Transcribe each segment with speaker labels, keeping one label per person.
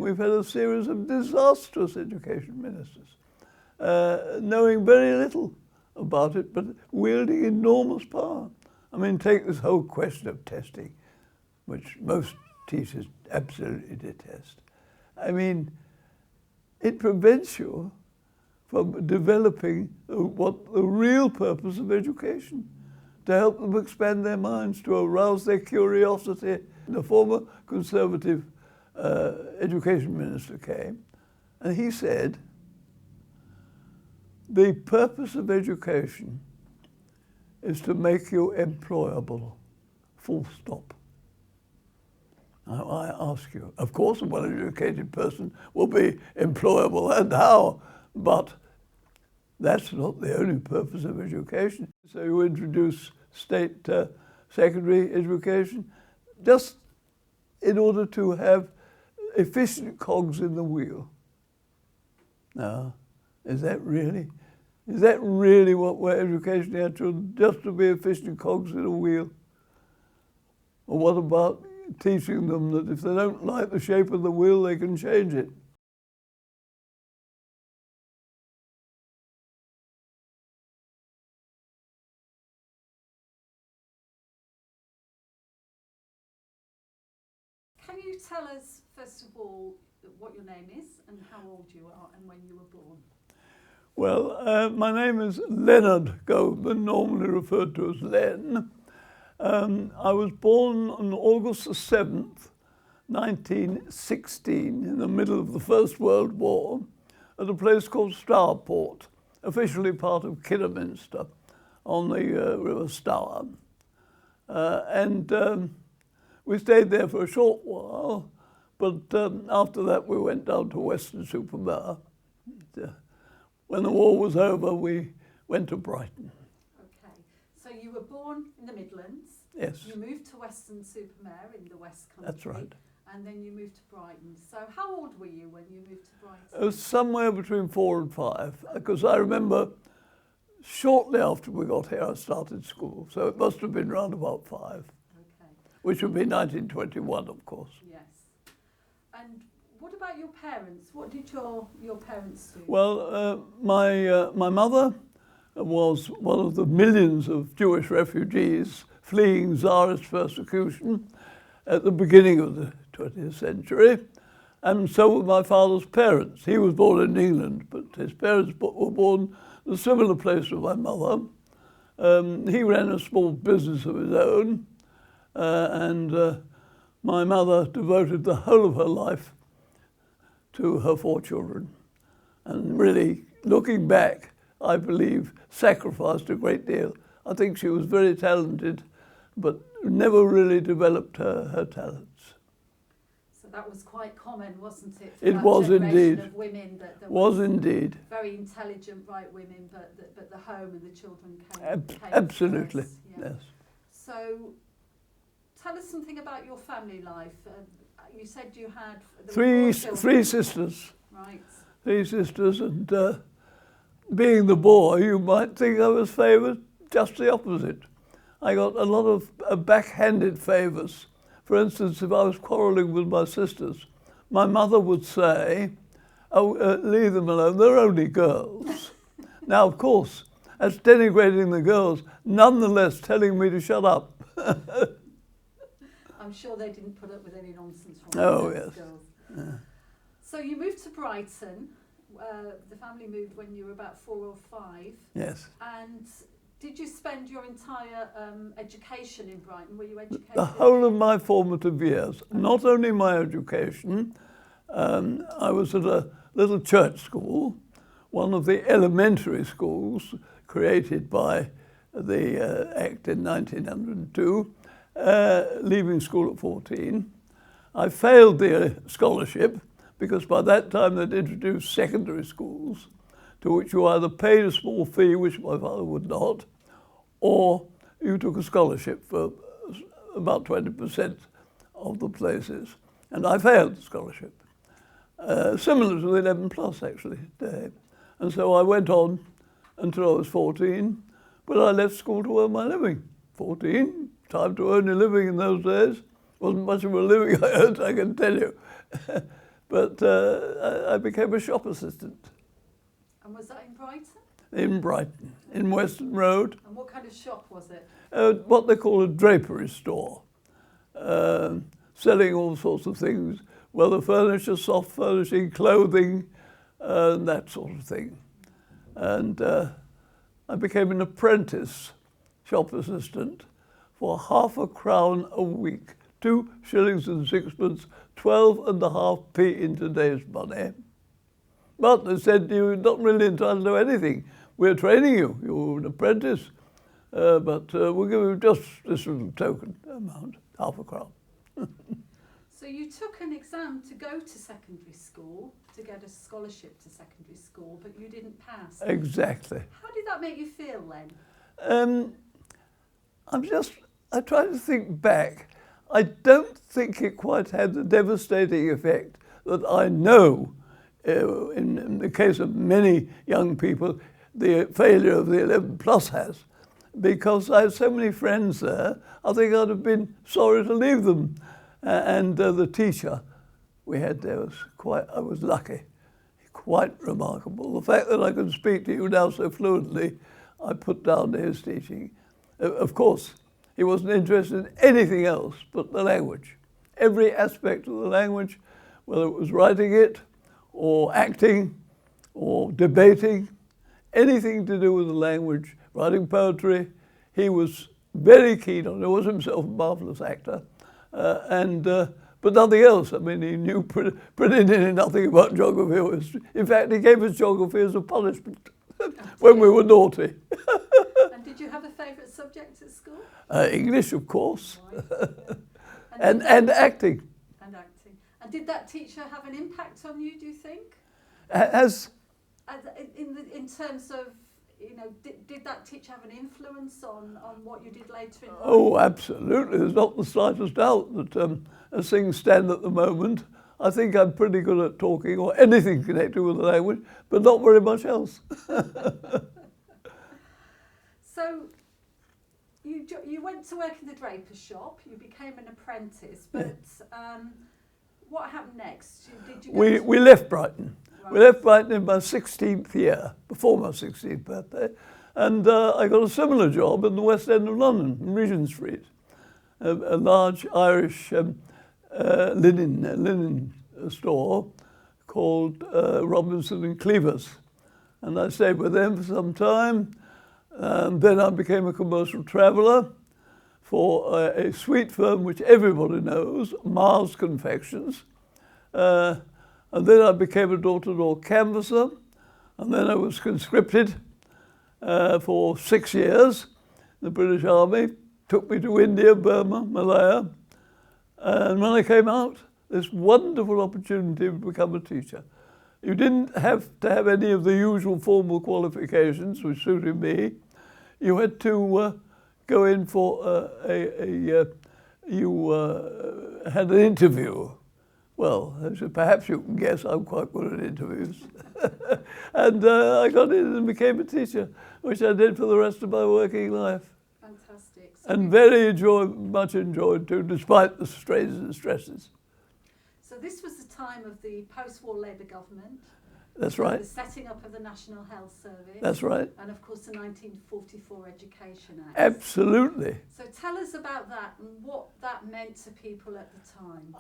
Speaker 1: we've had a series of disastrous education ministers, knowing very little about it, but wielding enormous power. I mean, take this whole question of testing, which most teachers absolutely detest. I mean, it prevents you from developing what the real purpose of education, to help them expand their minds, to arouse their curiosity. The former Conservative education minister came, and he said, the purpose of education is to make you employable, full stop. Now, I ask you, of course a well-educated person will be employable, and how? But that's not the only purpose of education. So you introduce state secondary education just in order to have efficient cogs in the wheel. Now, is that really what we're educating our children, just to be efficient cogs in a wheel? Or what about teaching them that if they don't like the shape of the wheel, they can change it?
Speaker 2: Can you tell us, first of all, what your name is and how old you are and when you were born?
Speaker 1: Well, my name is Len Goldman, normally referred to as Len. I was born on August the 7th, 1916, in the middle of the First World War, at a place called Stourport, officially part of Kidderminster, on the River Stour. We stayed there for a short while, but after that we went down to Weston-super-Mare. When the war was over, we went to Brighton.
Speaker 2: Okay, so you were born in the Midlands.
Speaker 1: Yes.
Speaker 2: You moved to Weston-super-Mare in the West Country.
Speaker 1: That's right.
Speaker 2: And then you moved to Brighton. So how old were you when you moved to Brighton?
Speaker 1: It was somewhere between 4 and 5, because I remember shortly after we got here, I started school, so it must have been round about 5.
Speaker 2: Okay.
Speaker 1: Which would be 1921, of course.
Speaker 2: Yes. And what about your parents? What did your parents do?
Speaker 1: Well, my mother was one of the millions of Jewish refugees fleeing Tsarist persecution at the beginning of the 20th century, and so were my father's parents. He was born in England, but his parents were born in a similar place to my mother. He ran a small business of his own, and my mother devoted the whole of her life to her 4 children. And really, looking back, I believe, sacrificed a great deal. I think she was very talented, but never really developed her talents.
Speaker 2: So that was quite common, wasn't it?
Speaker 1: It was indeed.
Speaker 2: Of women that there
Speaker 1: was indeed.
Speaker 2: Very intelligent, bright women, but the home and the children came
Speaker 1: absolutely,
Speaker 2: first. Yeah.
Speaker 1: Yes.
Speaker 2: So, tell us something about your family life. You said you had
Speaker 1: three sisters.
Speaker 2: Right.
Speaker 1: 3 sisters, and being the boy, you might think I was favoured. Just the opposite. I got a lot of backhanded favours. For instance, if I was quarrelling with my sisters, my mother would say, "Oh, leave them alone, they're only girls." Now, of course, that's denigrating the girls, nonetheless telling me to shut up.
Speaker 2: I'm sure they didn't put up with any nonsense from
Speaker 1: those
Speaker 2: girls. Yeah. So you moved to Brighton. The family moved when you were about 4 or 5.
Speaker 1: Yes.
Speaker 2: And did you spend your entire education in Brighton? Were you educated?
Speaker 1: The whole of my formative years. Not only my education. I was at a little church school, one of the elementary schools created by the Act in 1902. Leaving school at 14. I failed the scholarship because by that time they'd introduced secondary schools to which you either paid a small fee, which my father would not, or you took a scholarship for about 20% of the places. And I failed the scholarship. Similar to the 11 plus actually today. And so I went on until I was 14, but I left school to earn my living. 14. Time to earn a living in those days. Wasn't much of a living I earned, I can tell you. But I became a shop assistant
Speaker 2: And was that in Brighton?
Speaker 1: in Brighton, in Western Road.
Speaker 2: And what kind of shop was it?
Speaker 1: What they call a drapery store, selling all sorts of things, whether furniture, soft furnishing, clothing, that sort of thing. And I became an apprentice shop assistant for £0.50 a week, 2 shillings and sixpence, 12.5p in today's money. But they said, you're not really entitled to anything. We're training you. You're an apprentice. But we'll give you just this little token amount, £0.50.
Speaker 2: So you took an exam to go to secondary school, to get a scholarship to secondary school, but you didn't pass.
Speaker 1: Exactly.
Speaker 2: How did that make you feel then?
Speaker 1: I try to think back. I don't think it quite had the devastating effect that I know, in the case of many young people, the failure of the 11 plus has. Because I have so many friends there, I think I'd have been sorry to leave them. And the teacher we had there I was lucky, quite remarkable. The fact that I can speak to you now so fluently, I put down to his teaching. Of course, he wasn't interested in anything else but the language. Every aspect of the language, whether it was writing it, or acting, or debating, anything to do with the language, writing poetry, he was very keen on it. He was himself a marvellous actor, but nothing else. I mean, he knew pretty nearly nothing about geography or history. In fact, he gave us geography as a punishment when we were naughty.
Speaker 2: And did you have a favourite subject at school?
Speaker 1: English, of course,
Speaker 2: Right.
Speaker 1: and acting.
Speaker 2: And acting. And did that teacher have an impact on you, do you think? In terms of, did that teacher have an influence on what you did later in life?
Speaker 1: Oh, absolutely. There's not the slightest doubt that as things stand at the moment, I think I'm pretty good at talking or anything connected with the language, but not very much else.
Speaker 2: So you went to work in the draper's shop, you became an apprentice, but what happened next?
Speaker 1: We left Brighton.
Speaker 2: Right.
Speaker 1: We left Brighton in my 16th year, before my 16th birthday, and I got a similar job in the West End of London, in Regent Street, a large Irish linen store called Robinson and Cleaver's. And I stayed with them for some time. Then I became a commercial traveller for a sweet firm which everybody knows, Mars Confections. And then I became a door-to-door canvasser, and then I was conscripted for 6 years. The British Army took me to India, Burma, Malaya, and when I came out, this wonderful opportunity to become a teacher. You didn't have to have any of the usual formal qualifications, which suited me. You had to go in for you had an interview. Well, perhaps you can guess I'm quite good at interviews. And I got in and became a teacher, which I did for the rest of my working life.
Speaker 2: Fantastic. So
Speaker 1: And much enjoyed too, despite the strains and stresses.
Speaker 2: So this was the time of the post-war Labour government.
Speaker 1: That's right.
Speaker 2: The setting up of the National Health Service.
Speaker 1: That's right.
Speaker 2: And of course the 1944 Education Act.
Speaker 1: Absolutely.
Speaker 2: So tell us about that and what that meant to people at the time.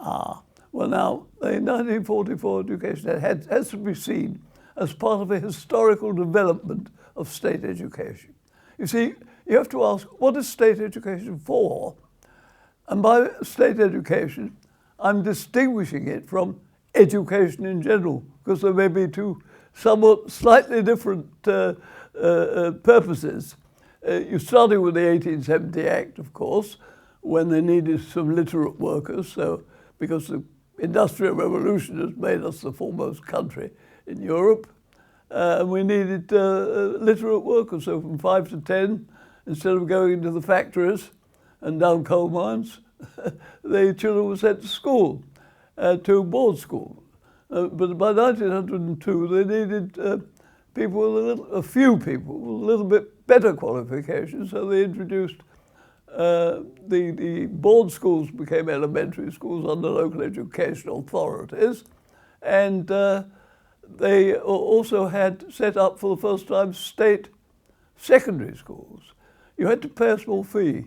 Speaker 1: Well now, the 1944 Education Act has to be seen as part of a historical development of state education. You see, you have to ask, what is state education for? And by state education, I'm distinguishing it from education in general, because there may be two somewhat slightly different purposes. You started with the 1870 Act, of course, when they needed some literate workers, so because the Industrial Revolution has made us the foremost country in Europe, we needed literate workers, so from 5 to 10, instead of going into the factories and down coal mines, the children were sent to school, to board school. But by 1902, they needed a few people with a little bit better qualifications, so they introduced the board schools became elementary schools under local education authorities, And they also had set up for the first time state secondary schools. You had to pay a small fee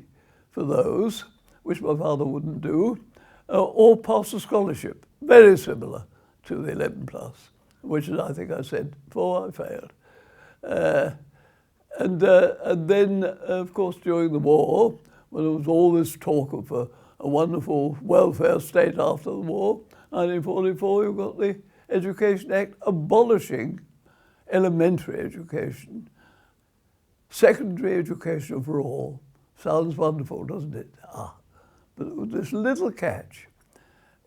Speaker 1: for those, which my father wouldn't do, or pass a scholarship, very similar to the 11 plus, which is, I think I said before, I failed. And then, of course, during the war, when there was all this talk of a wonderful welfare state after the war, 1944, you got the Education Act abolishing elementary education, secondary education for all. Sounds wonderful, doesn't it? But with this little catch,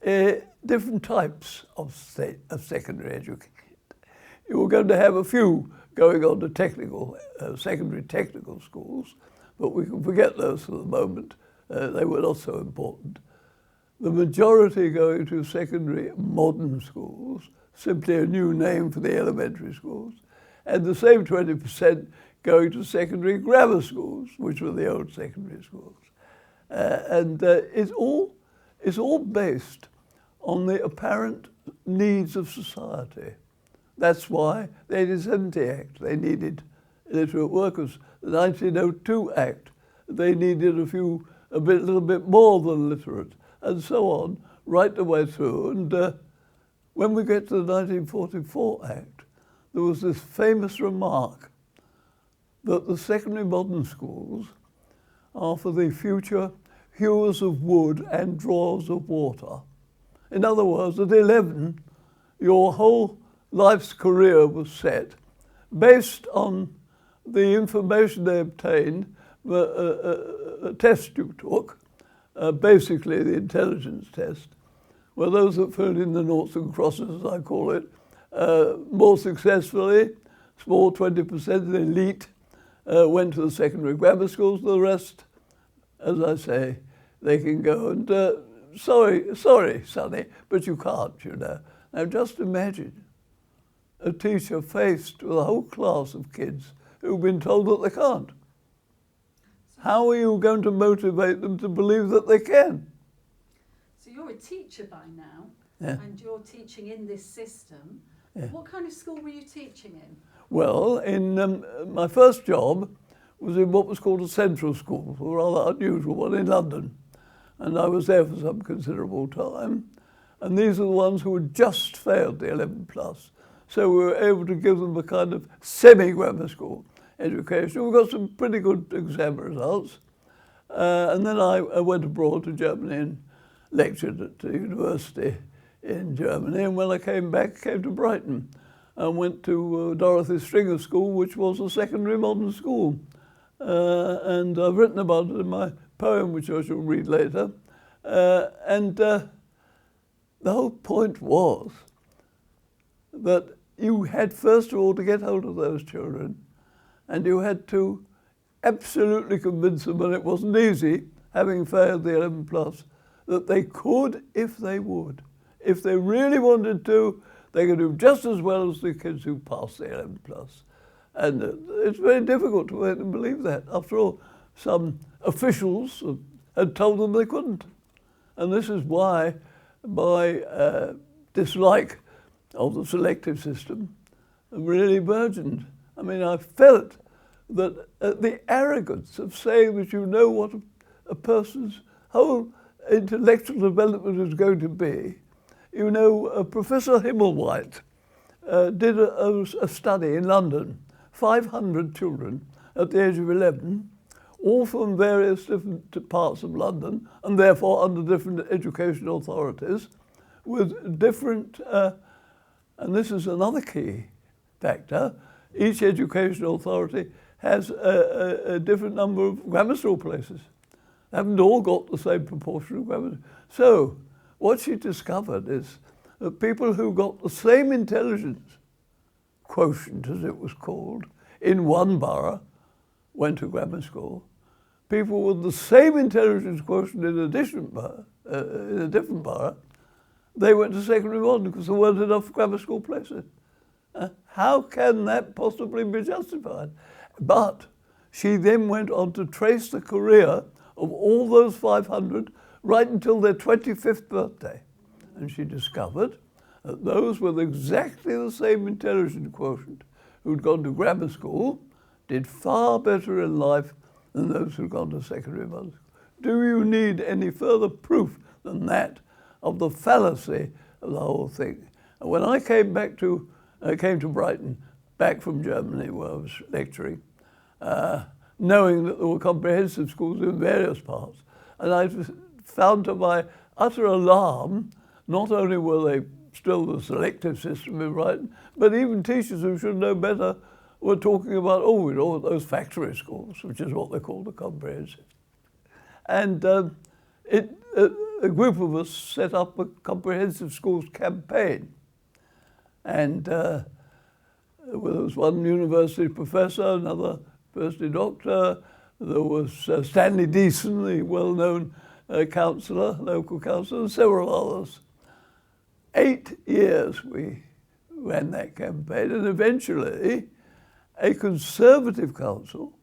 Speaker 1: different types of secondary education. You were going to have a few going on to technical, secondary technical schools, but we can forget those for the moment. They were not so important. The majority going to secondary modern schools, simply a new name for the elementary schools, and the same 20% going to secondary grammar schools, which were the old secondary schools. It's all based on the apparent needs of society. That's why the 1870 Act, they needed illiterate workers. The 1902 Act, they needed a little bit more than literate, and so on, right the way through. And when we get to the 1944 Act, there was this famous remark that the secondary modern schools are for the future hewers of wood and drawers of water. In other words, at 11, your whole life's career was set based on the information they obtained, a test you took, basically the intelligence test, where those that filled in the noughts and crosses, as I call it, more successfully, small 20% of the elite, went to the secondary grammar schools. The rest, as I say, they can go and, sorry, Sonny, but you can't, you know. Now just imagine a teacher faced with a whole class of kids who've been told that they can't. How are you going to motivate them to believe that they can?
Speaker 2: So you're a teacher by now,
Speaker 1: yeah.
Speaker 2: And you're teaching in this system.
Speaker 1: Yeah.
Speaker 2: What kind of school were you teaching in?
Speaker 1: Well, in my first job was in what was called a central school, a rather unusual one in London. And I was there for some considerable time. And these are the ones who had just failed the 11 plus. So we were able to give them a kind of semi-grammar school education. We got some pretty good exam results. And then I went abroad to Germany and lectured at the university in Germany. And when I came back, I came to Brighton and went to Dorothy Stringer School, which was a secondary modern school. And I've written about it in my poem, which I shall read later. The whole point was that you had, first of all, to get hold of those children, and you had to absolutely convince them, and it wasn't easy, having failed the 11 plus, that they could if they would. If they really wanted to, they could do just as well as the kids who passed the 11 plus. And it's very difficult to make them believe that. After all, some officials had told them they couldn't. And this is why my dislike of the selective system really burgeoned. I mean, I felt that the arrogance of saying that you know what a person's whole intellectual development is going to be. You know, Professor Himmelwhite did a study in London, 500 children at the age of 11, all from various different parts of London, and therefore under different educational authorities, with different, and this is another key factor, each educational authority has a different number of grammar school places. They haven't all got the same proportion of grammar. So what she discovered is that people who got the same intelligence quotient, as it was called, in one borough went to grammar school. People with the same intelligence quotient in a different borough, they went to secondary modern because there weren't enough grammar school places. How can that possibly be justified? But she then went on to trace the career of all those 500 right until their 25th birthday. And she discovered that those with exactly the same intelligence quotient who'd gone to grammar school did far better in life than those who'd gone to secondary school. Do you need any further proof than that of the fallacy of the whole thing? And when I came to Brighton, back from Germany where I was lecturing, knowing that there were comprehensive schools in various parts, and I found to my utter alarm, not only were they still the selective system in Brighton, but even teachers who should know better were talking about, oh, you know, those factory schools, which is what they call the comprehensive. And a group of us set up a comprehensive schools campaign. And there was one university professor, another university doctor, there was Stanley Deason, the well-known councillor, local councillor, and several others. 8 years we ran that campaign, and eventually a Conservative council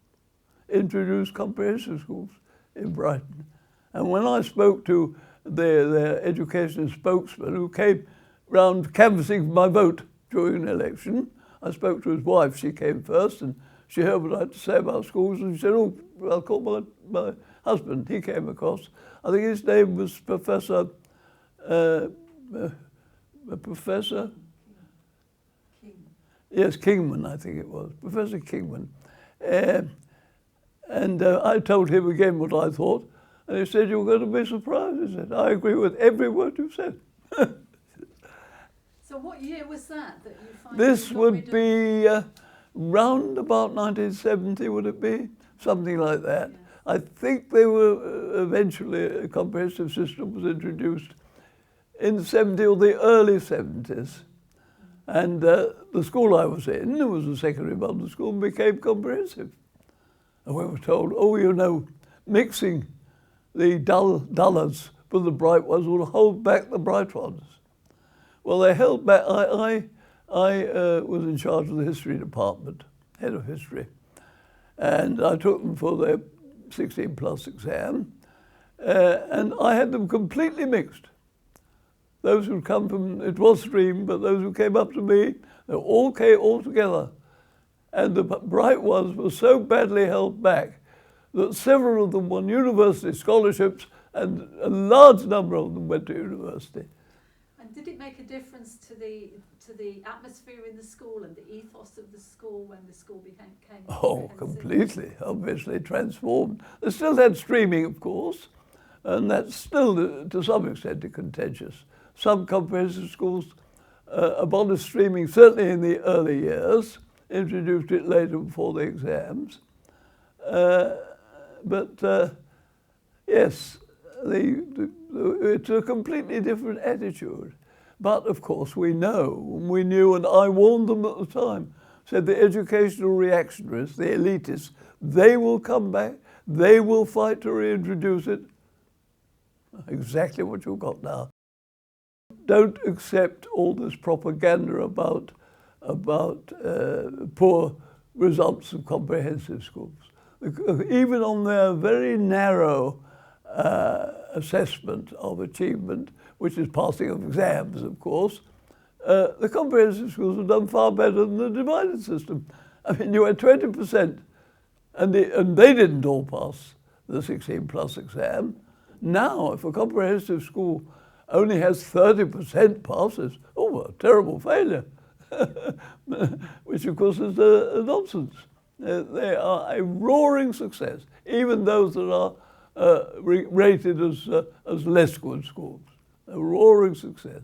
Speaker 1: introduced comprehensive schools in Brighton. And when I spoke to their education spokesman, who came round canvassing for my vote during an election, I spoke to his wife. She came first, and she heard what I had to say about schools, and she said, oh, I'll call my husband. He came across. I think his name was Professor Yes, Kingman, I think it was, Professor Kingman. And I told him again what I thought, and he said, you're going to be surprised. He said, I agree with every word you've said.
Speaker 2: So what year was that you finally
Speaker 1: This would be round about 1970, would it be? Something like that. Yes. I think they were eventually, a comprehensive system was introduced in the 70s or the early 70s. And the school I was in, it was a secondary modern school, became comprehensive. And we were told, oh, you know, mixing the dullards with the bright ones will hold back the bright ones. Well, they held back. I was in charge of the history department, head of history. And I took them for their 16 plus exam. And I had them completely mixed. Those who come from, it was stream, but those who came up to me, they all came all together. And the bright ones were so badly held back that several of them won university scholarships, and a large number of them went to university.
Speaker 2: And did it make a difference to the atmosphere in the school and the ethos of the school when the school became
Speaker 1: Oh, completely, obviously transformed. They still had streaming, of course, and that's still, to some extent, contentious. Some comprehensive schools abolished streaming, certainly in the early years, introduced it later before the exams. Yes, it's a completely different attitude. But of course we knew, and I warned them at the time, said the educational reactionaries, the elitists, they will come back, they will fight to reintroduce it. Exactly what you've got now. Don't accept all this propaganda about poor results of comprehensive schools. Even on their very narrow assessment of achievement, which is passing of exams, of course, the comprehensive schools have done far better than the divided system. I mean, you had 20%, and they didn't all pass the 16 plus exam. Now, if a comprehensive school only has 30% passes, oh, a terrible failure, which of course is a nonsense. They are a roaring success, even those that are rated as less good schools. A roaring success.